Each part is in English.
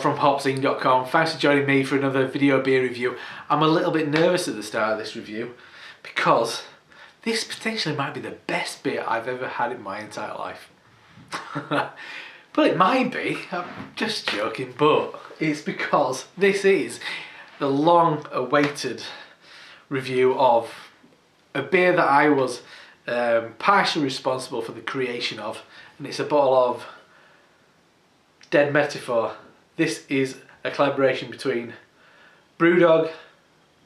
from HopZine.com. Thanks for joining me for another video beer review. I'm a little bit nervous at the start of this review because this potentially might be the best beer I've ever had in my entire life. But it might be, I'm just joking, but it's because this is the long awaited review of a beer that I was partially responsible for the creation of, and it's a bottle of Dead Metaphor. This is a collaboration between BrewDog,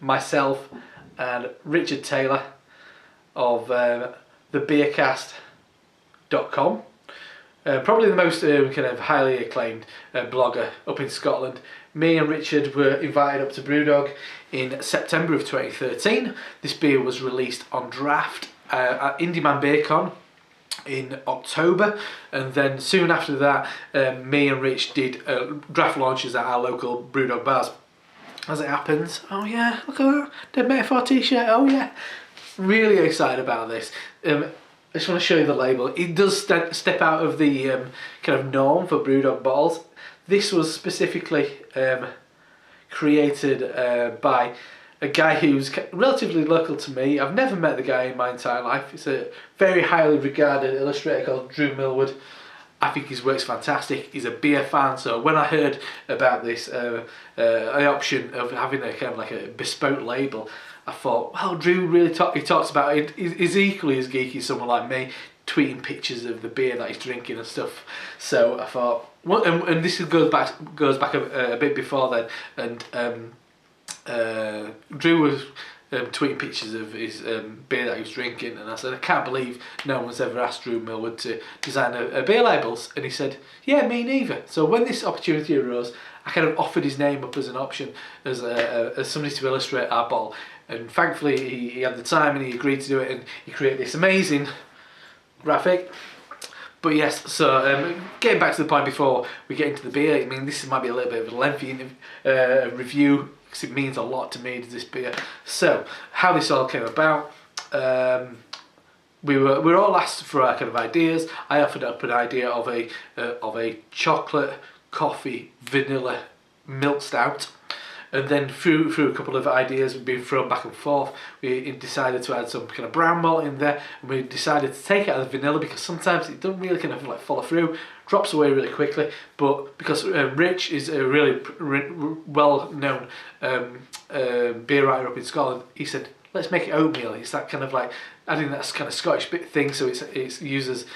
myself and Richard Taylor of thebeercast.com. Probably the most kind of highly acclaimed blogger up in Scotland. Me and Richard were invited up to BrewDog in September of 2013. This beer was released on draft at Indie Man BeerCon in October, and then soon after that me and Rich did draft launches at our local BrewDog bars. As it happens, oh yeah, look at that Dead Metaphor t-shirt, oh yeah, really excited about this. I just want to show you the label. It does step out of the kind of norm for BrewDog bottles. This was specifically created by a guy who's relatively local to me. I've never met the guy in my entire life. It's a very highly regarded illustrator called Drew Millwood. I think his work's fantastic. He's a beer fan, so when I heard about this the option of having a kind of like a bespoke label, I thought, well, Drew really he talks about it. He's equally as geeky as someone like me, tweeting pictures of the beer that he's drinking and stuff. So I thought, well, and this goes back a bit before then, and Drew was tweeting pictures of his beer that he was drinking, and I said, I can't believe no one's ever asked Drew Millwood to design a beer labels, and he said, yeah, me neither. So when this opportunity arose, I kind of offered his name up as an option as somebody to illustrate our bottle, and thankfully he had the time and he agreed to do it, and he created this amazing graphic. But yes, so getting back to the point before we get into the beer, I mean, this might be a little bit of a lengthy review because it means a lot to me, this beer. So how this all came about, we were all asked for our kind of ideas. I offered up an idea of a chocolate, coffee, vanilla milk stout. And then through a couple of ideas we've been thrown back and forth, we decided to add some kind of brown malt in there, and we decided to take out the vanilla because sometimes it doesn't really kind of like follow through, drops away really quickly. But because Rich is a really well-known beer writer up in Scotland, he said, let's make it oatmeal. It's that kind of like adding that kind of Scottish bit thing, so it uses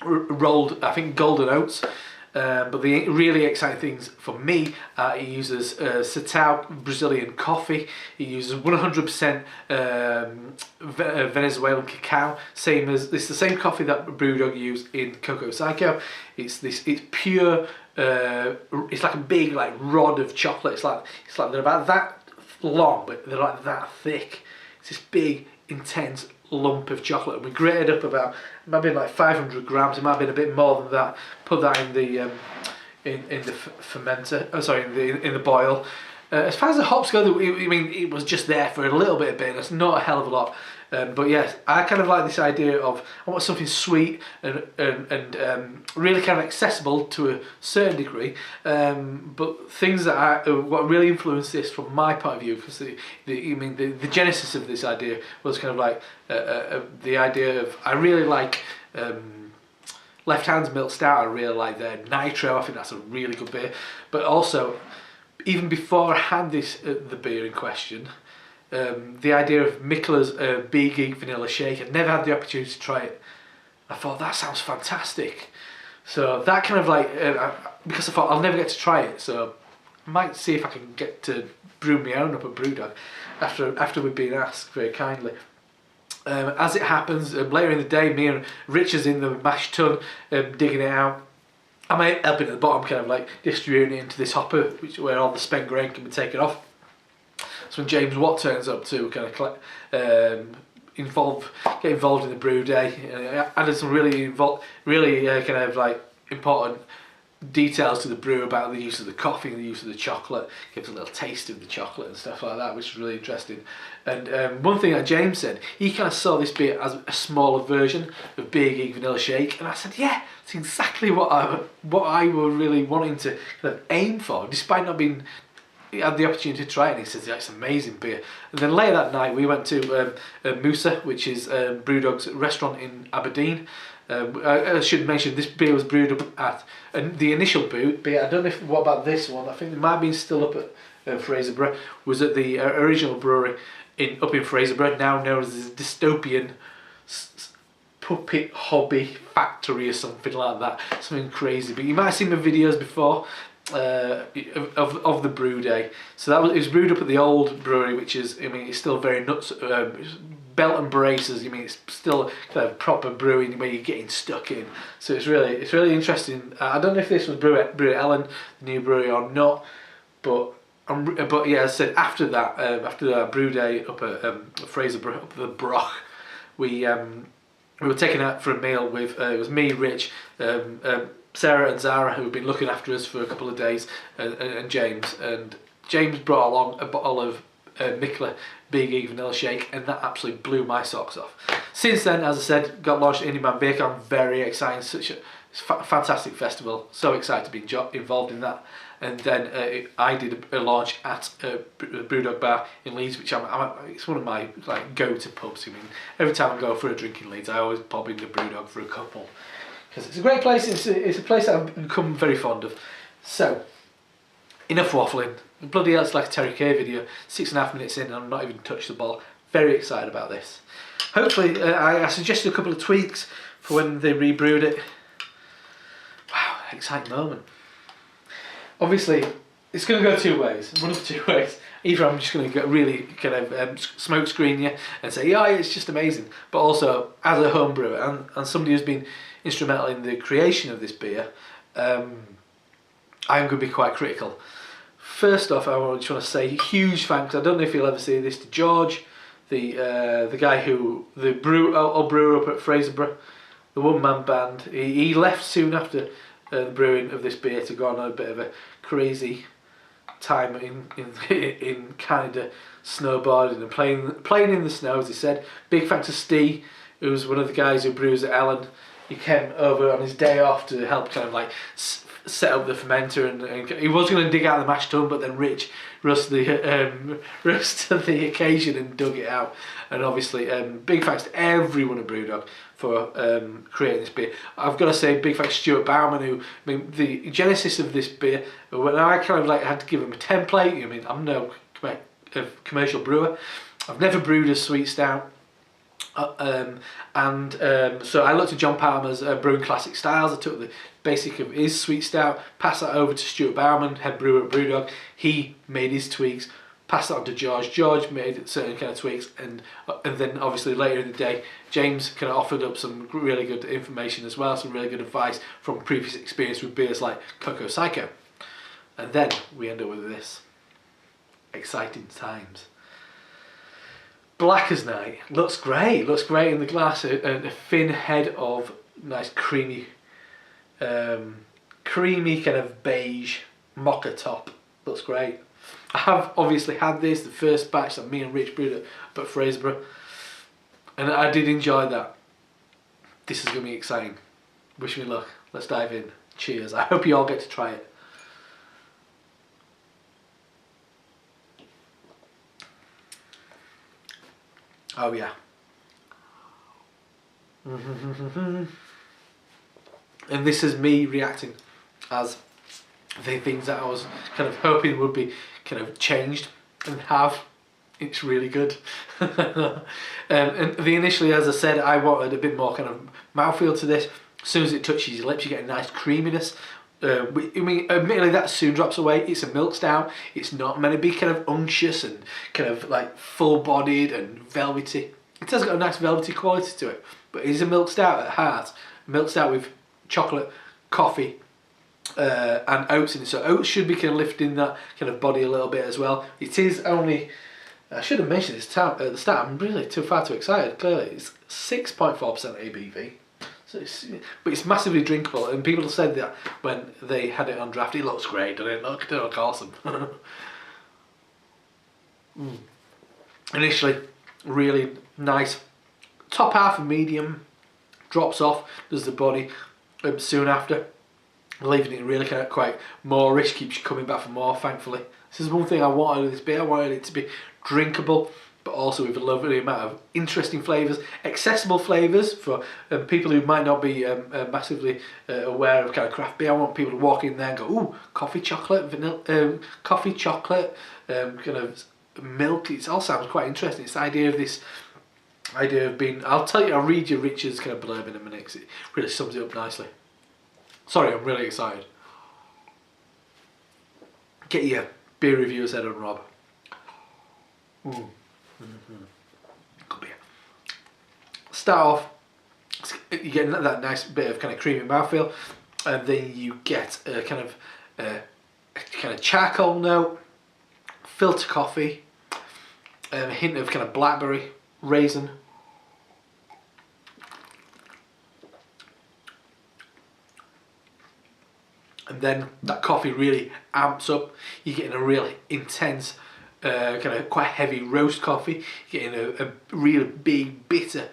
rolled, I think, golden oats. But the really exciting things for me, he uses Sitao Brazilian coffee. He uses 100% Venezuelan cacao. It's the same coffee that BrewDog use in Coco Psycho. It's pure. It's like a big like rod of chocolate. It's like they're about that long, but they're like that thick. It's this big, intense lump of chocolate, and we grated up about, it might have been like 500 grams, it might have been a bit more than that, put that in the fermenter, in the boil. As far as the hops go, I mean, it was just there for a little bit of bitterness, not a hell of a lot. But yes, I kind of like this idea of, I want something sweet and really kind of accessible to a certain degree, but things that what really influenced this from my point of view, because the genesis of this idea was kind of like the idea of, I really like Left Hand's Milk Stout. I really like their Nitro. I think that's a really good beer. But also, even before I had the beer in question, the idea of Mikkela's Bee Geek Vanilla Shake, I'd never had the opportunity to try it. I thought, that sounds fantastic. So that kind of like, because I thought I'll never get to try it, so I might see if I can get to brew my own up at BrewDog after we've been asked very kindly. As it happens, later in the day, me and Rich is in the mash tun digging it out. I'm helping at the bottom, kind of like distributing it into this hopper, where all the spent grain can be taken off. So when James Watt turns up to kind of get involved in the brew day, added some really kind of like important details to the brew about the use of the coffee and the use of the chocolate. Gives a little taste of the chocolate and stuff like that, which is really interesting. And one thing that James said, he kind of saw this beer as a smaller version of Beer Geek Vanilla Shake, and I said, yeah, it's exactly what I were really wanting to kind of aim for, despite not being. He had the opportunity to try it, and he says, yeah, it's amazing beer. And then later that night we went to Musa, which is BrewDog's restaurant in Aberdeen. I should mention this beer was brewed up at the initial beer. I don't know what about this one. I think it might have been still up at Fraserburgh. Was at the original brewery up in Fraserburgh, now known as the Dystopian Puppet Hobby Factory or something like that. Something crazy. But you might have seen my videos before. Of the brew day. So it was brewed up at the old brewery, which is, I mean, it's still very nuts, belt and braces. I mean, it's still kind of proper brewing where you're getting stuck in. So it's really interesting. I don't know if this was brewed at Ellen, the new brewery, or not, but yeah, as I said, after that brew day up at Fraserburgh, up the Broch, we were taken out for a meal with it was me, Rich, Sarah and Zara, who have been looking after us for a couple of days, and James. And James brought along a bottle of Mikla Beer Geek Vanilla Shake, and that absolutely blew my socks off. Since then, as I said, got launched at Indie Man Beer Con. Very exciting, such a fantastic festival. So excited to be involved in that. And then I did a launch at BrewDog Bar in Leeds, which it's one of my go-to pubs. I mean, every time I go for a drink in Leeds, I always pop into BrewDog for a couple. Because it's a great place, it's a place that I've become very fond of. So, enough waffling. Bloody hell, it's like a Terry Kay video. 6.5 minutes in and I'm not even touched the ball. Very excited about this. Hopefully, I suggested a couple of tweaks for when they rebrewed it. Wow, exciting moment. Obviously, it's going to go two ways, one of two ways. Either I'm just going to really kind of smoke screen you and say, yeah, it's just amazing. But also, as a home brewer and somebody who's been instrumental in the creation of this beer, I'm going to be quite critical. First off, I just want to say huge thanks. I don't know if you'll ever see this, to George, the guy who brewer up at Fraserburgh, the one-man band. He left soon after the brewing of this beer to go on a bit of a crazy time in Canada, snowboarding and playing in the snow, as he said. Big thanks to Steve, who was one of the guys who brews at Ellen. He came over on his day off to help kind of like set up the fermenter, and he was going to dig out the mash tun, but then Rich rose to the occasion and dug it out. And obviously, big thanks to everyone at BrewDog for creating this beer. I've got to say big thanks to Stuart Bauman, who, I mean, the genesis of this beer, when I kind of like had to give him a template. I mean, I'm no commercial brewer. I've never brewed a sweet stout. So I looked at John Palmer's Brewing Classic Styles. I took the basic of his sweet stout, passed that over to Stuart Bauman, head brewer at BrewDog. He made his tweaks, passed that on to George. George made certain kind of tweaks, and then obviously later in the day, James kind of offered up some really good information as well, some really good advice from previous experience with beers like Cocoa Psycho. And then we end up with this. Exciting times. Black as night, looks great in the glass, and a thin head of nice creamy kind of beige mocha top. Looks great. I have obviously had this, the first batch that me and Rich brewed at Fraserburgh, and I did enjoy that. This is going to be exciting. Wish me luck. Let's dive in. Cheers. I hope you all get to try it. Oh yeah. And this is me reacting as the things that I was kind of hoping would be kind of changed and have. It's really good. And initially, as I said, I wanted a bit more kind of mouthfeel to this. As soon as it touches your lips, you get a nice creaminess. I mean, admittedly, that soon drops away. It's a milk stout. It's not meant to be kind of unctuous and kind of like full-bodied and velvety. It has got a nice velvety quality to it, but it is a milk stout at heart. Milk stout with chocolate, coffee, and oats in it. So oats should be kind of lifting that kind of body a little bit as well. It is only, I should have mentioned this at the start. I'm really too far too excited. Clearly, it's 6.4% ABV. So but it's massively drinkable, and people said that when they had it on draft, it looks great, doesn't it? It looks awesome. Initially, really nice. Top half of medium, drops off, does the body soon after, leaving it really kind of quite moreish, keeps you coming back for more, thankfully. This is one thing I wanted with this beer. I wanted it to be drinkable, but also with a lovely amount of interesting flavours, accessible flavours for people who might not be massively aware of kind of craft beer. I want people to walk in there and go, ooh, coffee, chocolate, vanilla, coffee, chocolate, kind of milk. It all sounds quite interesting. It's the idea of this idea of being, I'll read you Richard's kind of blurb in a minute because it really sums it up nicely. Sorry, I'm really excited. Get your beer reviewers head on, Rob. Good beer. Start off, you get that nice bit of kind of creamy mouthfeel, and then you get a kind of charcoal note, filter coffee, a hint of kind of blackberry, raisin. And then that coffee really amps up. You're getting a real intense, kind of quite heavy roast coffee. You're getting a real big, bitter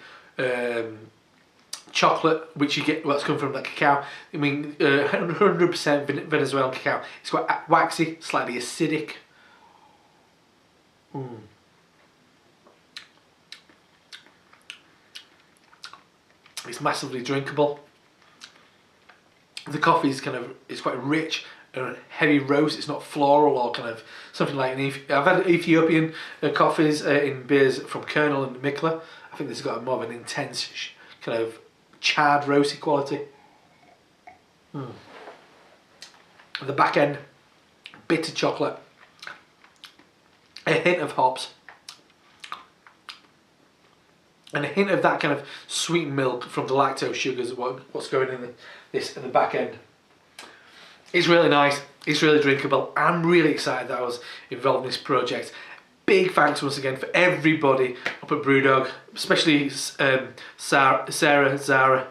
chocolate, which you get, well, that's come from that cacao. I mean, 100% Venezuelan cacao. It's quite waxy, slightly acidic. It's massively drinkable. The coffee is it's quite rich and heavy roast. It's not floral or kind of something like I've had Ethiopian coffees in beers from Colonel and Mikla. I think this has got more of an intense kind of charred roasty quality. At the back end, bitter chocolate, a hint of hops, and a hint of that kind of sweet milk from the lactose sugars. What's going in this in the back end. It's really nice. It's really drinkable. I'm really excited that I was involved in this project. Big thanks once again for everybody up at BrewDog, especially Sarah, Zara,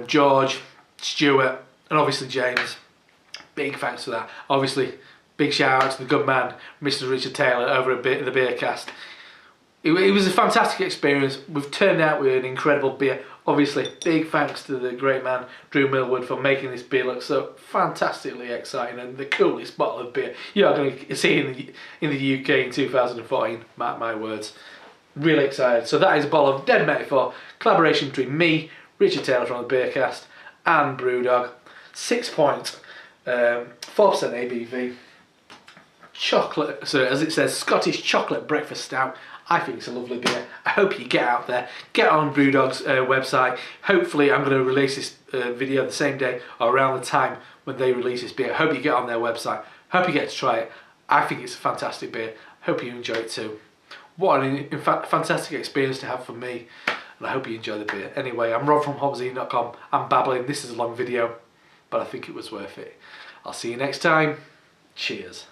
George, Stuart, and obviously James. Big thanks for that. Obviously, big shout out to the good man, Mr. Richard Taylor, over at the Beercast. It was a fantastic experience. We've turned out with an incredible beer. Obviously, big thanks to the great man, Drew Millwood, for making this beer look so fantastically exciting and the coolest bottle of beer you are going to see in the UK in 2014. Mark my words. Really excited. So that is a bottle of Dead Metaphor, collaboration between me, Richard Taylor from the Beercast, and BrewDog. 6 points, 4% ABV. Chocolate, so as it says, Scottish Chocolate Breakfast Stout. I think it's a lovely beer. I hope you get out there, get on BrewDog's website. Hopefully I'm going to release this video the same day or around the time when they release this beer. I hope you get on their website. Hope you get to try it. I think it's a fantastic beer. Hope you enjoy it too. What an fantastic experience to have for me, and I hope you enjoy the beer. Anyway, I'm Rob from HopZine.com. I'm babbling. This is a long video, but I think it was worth it. I'll see you next time. Cheers.